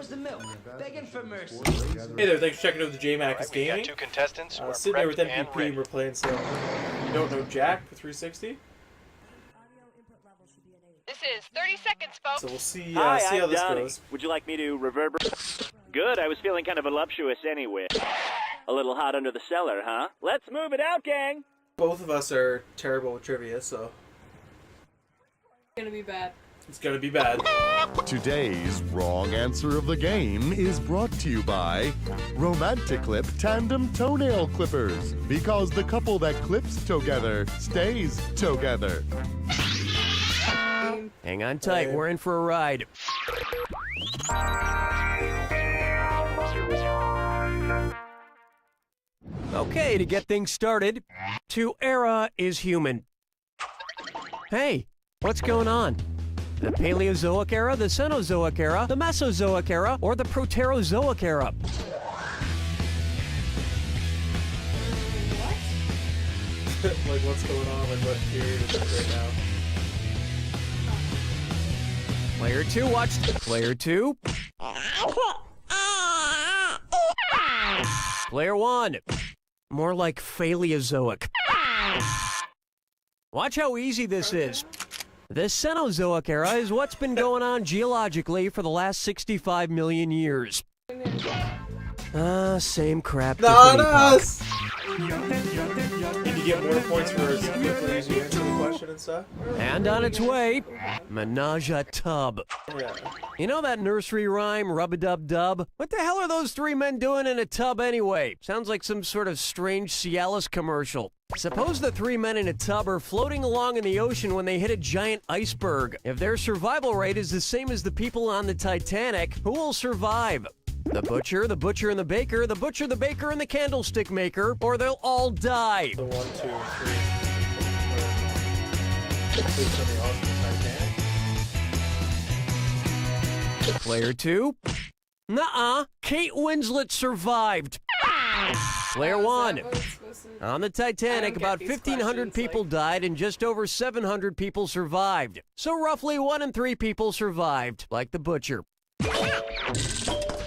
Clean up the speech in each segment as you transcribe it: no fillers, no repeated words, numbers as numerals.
was the milk? Begging for mercy. Hey there, thanks for checking out the TheJMacisGaming. We got 2 contestants who are Sitting there with prepped and MPP ready. and we're playing some You Don't Know Jack for 360. This is 30 seconds, folks. So we'll see, Hi, see how I'm this Donnie. goes. Would you like me to reverberate? Good, I was feeling kind of voluptuous anyway. A little hot under the cellar, huh? Let's move it out, gang! Both of us are terrible with trivia, so It's gonna be bad. it's gonna be bad. Today's wrong answer of the game is brought to you by Romanticlip Tandem Toenail Clippers, because the couple that clips together stays together. Hang on tight, we're in for a ride. Okay, to get things started, to era is human. Hey, what's going on? The Paleozoic era, the Cenozoic era, the Mesozoic era, or the Proterozoic era? Like, what's going on? Like, what period is it right now? Player 2 watched. Player 2. Player 1. More like Paleozoic. Watch how easy this is. The Cenozoic era is what's been going on geologically for the last 65 million years. Same crap. Not different us! Did you get more points for as quickly as you answer the question and stuff? epoch. And on its way, Menage a Tub. Yeah. You know that nursery rhyme, rub-a-dub-dub? What the hell are those 3 men doing in a tub anyway? Sounds like some sort of strange Cialis commercial. Suppose the 3 men in a tub are floating along in the ocean when they hit a giant iceberg. If their survival rate is the same as the people on the Titanic, who will survive? The butcher and the baker, the butcher, the baker, and the candlestick maker, or they'll all die. The 1, 2, 3. Please tell me awesome Titanic. Player 2. Nuh-uh. Kate Winslet survived. Player 1. On the Titanic, about 1,500 people died and just over 700 people survived. So roughly 1 in 3 people survived, like the butcher.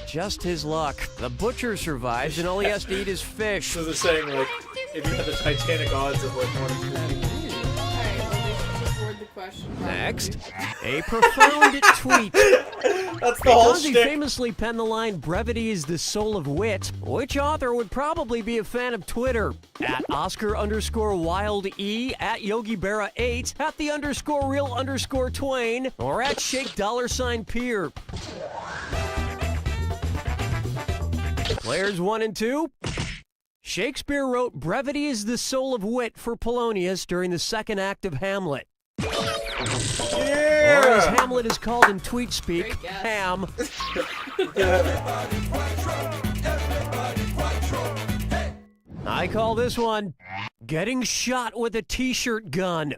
Just his luck. The butcher survives and all he has to eat is fish. So they're saying, like, if you had the Titanic odds of, like, 1 in 3. Alright, well, they should just word the question properly. Next, a profound tweet. That's the whole Because he shtick. famously penned the line, "Brevity is the soul of wit," which author would probably be a fan of Twitter? At Oscar_Wilde E, at Yogi Berra 8, at the _real_Twain, or at Shake $Peer. Players 1 and 2. Shakespeare wrote "Brevity is the soul of wit" for Polonius during the 2nd act of Hamlet. Yeah! Or as Hamlet is called in tweet speak, Great guess. Ham. I call this one getting shot with a t-shirt gun.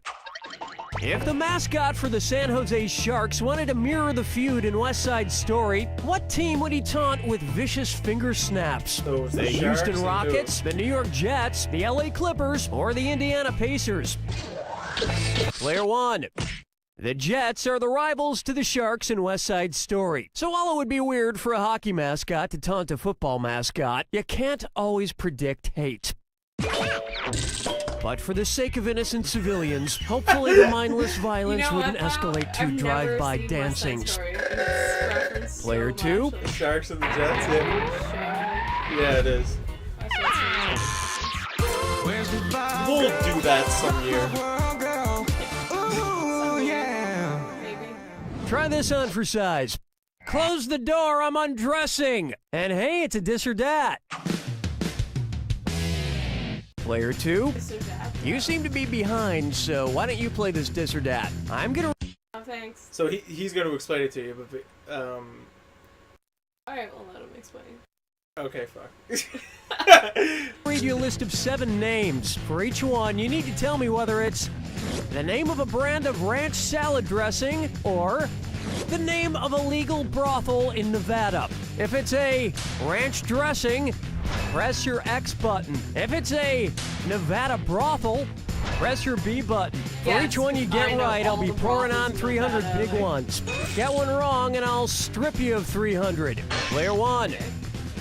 If the mascot for the San Jose Sharks wanted to mirror the feud in West Side Story, what team would he taunt with vicious finger snaps? So it was The Sharks Houston and who? Rockets, the New York Jets, the LA Clippers, or the Indiana Pacers? Player 1. The Jets are the rivals to the Sharks in West Side Story. So while it would be weird for a hockey mascot to taunt a football mascot, you can't always predict hate. But for the sake of innocent civilians, hopefully the mindless violence You know wouldn't what, though? escalate to I've never drive-by seen West Side dancings. Story, and it's referenced Player so 2. much. The Sharks and the Jets, yeah. Yeah, it is. We'll do that some year. Maybe. Try this on for size. Close the door, I'm undressing. And hey, it's a this or that. Player 2. This or that. You seem to be behind, so why don't you play this this or that? I'm gonna Oh, thanks. So he's going to explain it to you, but Alright, we'll let him explain. okay, fuck. read you a list of 7 names. For each one, you need to tell me whether it's the name of a brand of ranch salad dressing or the name of a legal brothel in Nevada. If it's a ranch dressing, press your X button. If it's a Nevada brothel, Press your B button. For Yes, each one you I get know right, I'll all be the pouring on bosses 300 in big that. ones. Get one wrong, and I'll strip you of 300. Player 1.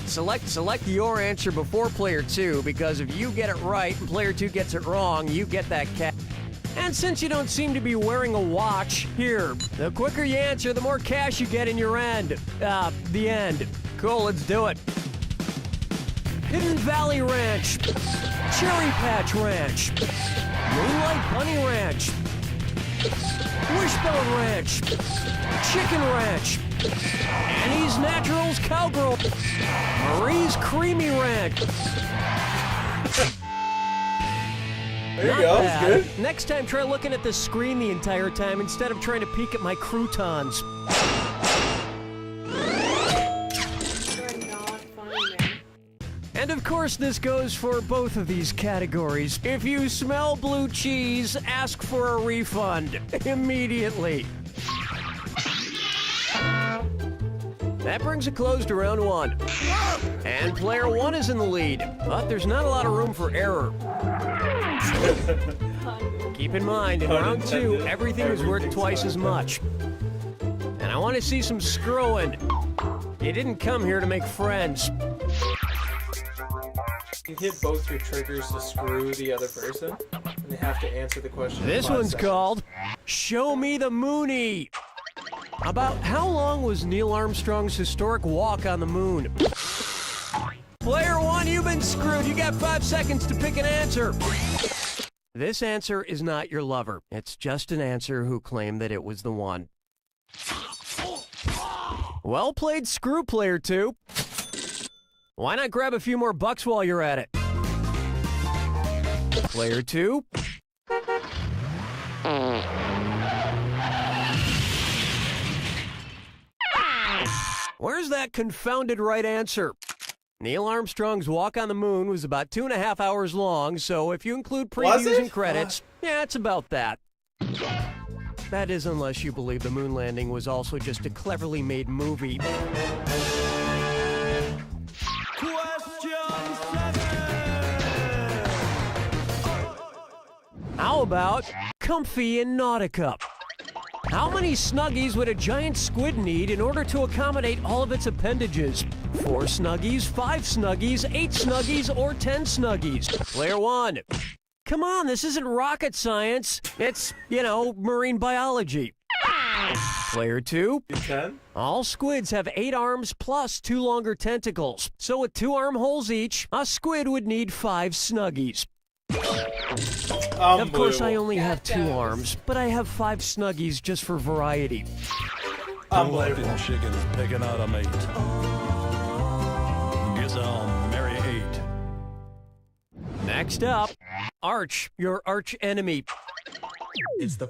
Select your answer before player 2, because if you get it right and player 2 gets it wrong, you get that cash. And since you don't seem to be wearing a watch, here, the quicker you answer, the more cash you get in your end. The end. Cool, let's do it. Hidden Valley Ranch, Cherry Patch Ranch, Moonlight Bunny Ranch, Wishbone Ranch, Chicken Ranch, Annie's Naturals Cowgirl, Marie's Creamy Ranch. There you Not go. bad. That's good. Next time, try looking at the screen the entire time instead of trying to peek at my croutons. You're not funny, man. And of course, this goes for both of these categories. If you smell blue cheese, ask for a refund immediately. That brings a close to round 1. And player 1 is in the lead, but there's not a lot of room for error. Keep in mind, in round 2, everything is worth twice as much. And I want to see some screwing. You didn't come here to make friends. You hit both your triggers to screw the other person, and they have to answer the question. in This 5 one's seconds. called Show Me the Moonie. About how long was Neil Armstrong's historic walk on the moon? Player 1, you've been screwed. You got 5 seconds to pick an answer. This answer is not your lover. It's just an answer who claimed that it was the one. Well played, screw player 2. Why not grab a few more bucks while you're at it? Player 2. Where's that confounded right answer? Neil Armstrong's walk on the moon was about 2.5 hours long, so if you include Was previews it? and credits, yeah, it's about that. That is, unless you believe the moon landing was also just a cleverly made movie. How about Comfy in Nautica? How many Snuggies would a giant squid need in order to accommodate all of its appendages? 4 Snuggies, 5 Snuggies, 8 Snuggies, or 10 Snuggies? Player 1. Come on, this isn't rocket science. It's, marine biology. Player 2. 10? All squids have 8 arms plus 2 longer tentacles. So with 2 armholes each, a squid would need 5 Snuggies. Of course, I only have 2 Goddammit. arms, but I have 5 Snuggies just for variety. Unbelievable. Chickens picking out a mate. Guess I'll marry 8. Next up, Arch, your arch enemy. It's the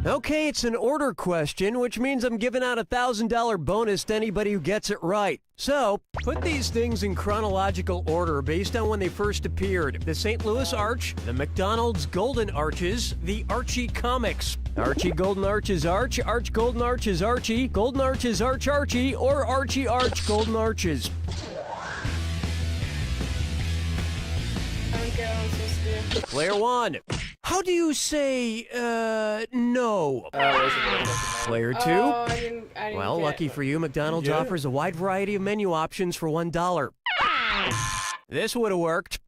Okay, it's an order question, which means I'm giving out a $1,000 bonus to anybody who gets it right. So, put these things in chronological order based on when they first appeared. The St. Louis Arch, the McDonald's Golden Arches, the Archie comics. Archie Golden Arches Arch, Arch Golden Arches Archie, Golden Arches Arch Archie, or Archie Arch Golden Arches. I don't get what I'm supposed to do. Player 1. How do you say, no? Player 2. Oh, I didn't Well, get lucky it. for you, McDonald's Yeah. offers a wide variety of menu options for $1. This would have worked.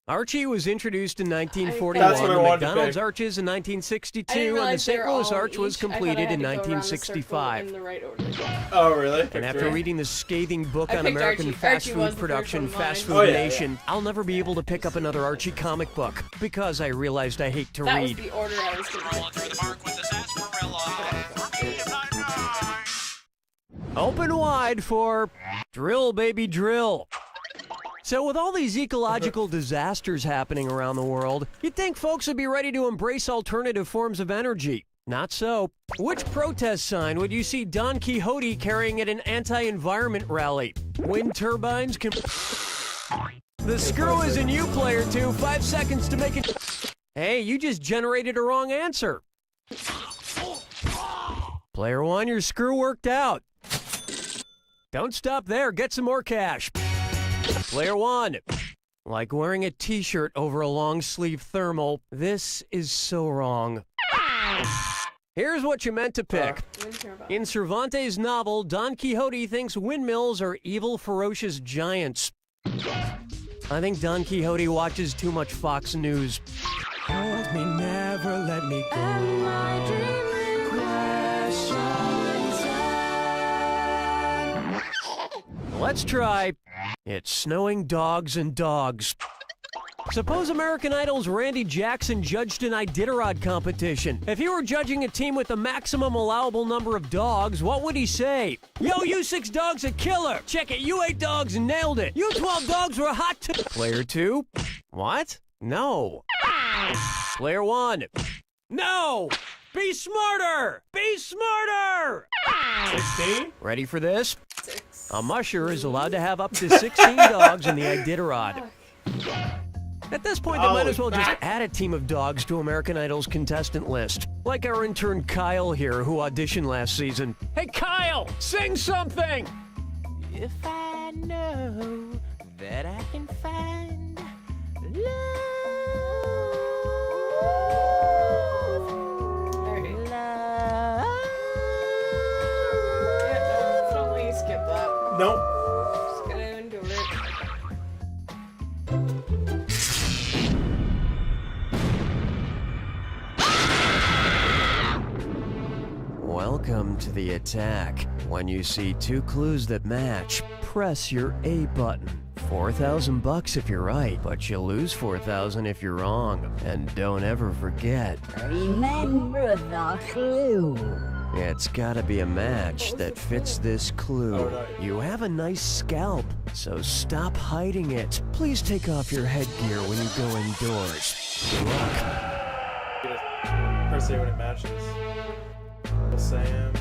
Archie was introduced in 1941, That's what I the wanted to McDonald's pick. Arches in I 1962, didn't and the realize St. they're Louis all Arch was each. I thought I completed had in to go around the circle 1965. in the right order. Oh, really? And after reading the scathing book I on picked American Archie. fast Archie food was the production, first one of Fast mine. Food Oh, yeah, Nation, I'll never be able to pick up another Archie comic book because I realized I hate to That was read. the order I was going to pick. Open wide for Drill Baby Drill. So with all these ecological disasters happening around the world, you'd think folks would be ready to embrace alternative forms of energy. Not so. Which protest sign would you see Don Quixote carrying at an anti-environment rally? Wind turbines can... The screw is in you, player 2. 5 seconds to make it... Hey, you just generated a wrong answer. Player 1, your screw worked out. Don't stop there. Get some more cash. Player 1. Like wearing a t-shirt over a long-sleeve thermal. This is so wrong. Here's what you meant to pick. In Cervantes' novel, Don Quixote thinks windmills are evil, ferocious giants. I think Don Quixote watches too much Fox News. Hold me, never let me go. Let's try. It's snowing dogs and dogs. Suppose American Idol's Randy Jackson judged an Iditarod competition. If he were judging a team with the maximum allowable number of dogs, what would he say? Yo, you 6 dogs a killer. Check it, you 8 dogs and nailed it. You 12 dogs were hot too. Player 2. What? No. Player 1. No! Be smarter! Be smarter! 16? Ready for this? 6. A musher is allowed to have up to 16 dogs in the Iditarod. At this point, they might as well just add a team of dogs to American Idol's contestant list. Like our intern Kyle here, who auditioned last season. Hey, Kyle, sing something! If I know that I can find love. Skip that. Nope. Just gonna undo it. Welcome to the attack. When you see 2 clues that match, press your A button. $4,000 if you're right, but you lose $4,000 if you're wrong. And don't ever forget, Remember the clue. it's gotta be a match that fits this clue. You have a nice scalp, so stop hiding it. Please take off your headgear when you go indoors. Good luck. Press A when it matches. Sam.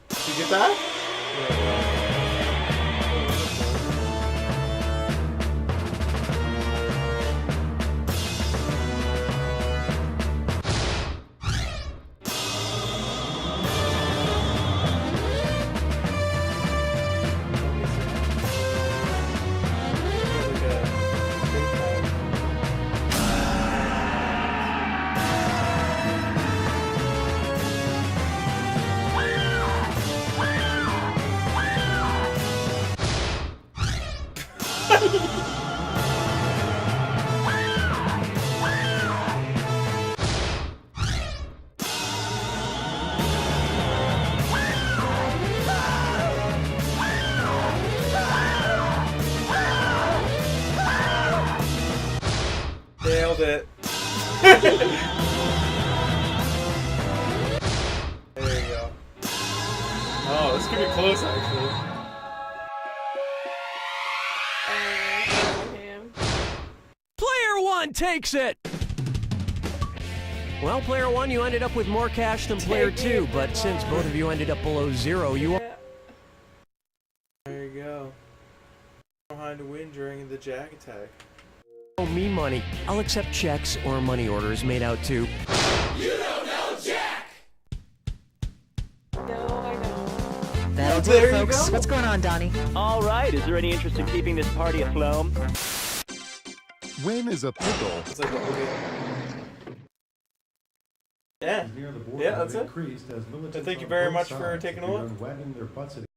Did you get that? Nailed it. There you go. Oh, this could be close actually. Player 1 takes it! Well, Player 1, you ended up with more cash than Player 2, but since both of you ended up below 0, you are... There you go. Behind to win during the Jack attack. owe me money. I'll accept checks or money orders made out to... You don't know Jack! No, I don't. That'll do it, folks. What's going on, Donnie? All right, is there any interest in keeping this party afloat? When is a pickle? It's like, okay. Yeah. Yeah, that's it. And thank you very much for taking a look.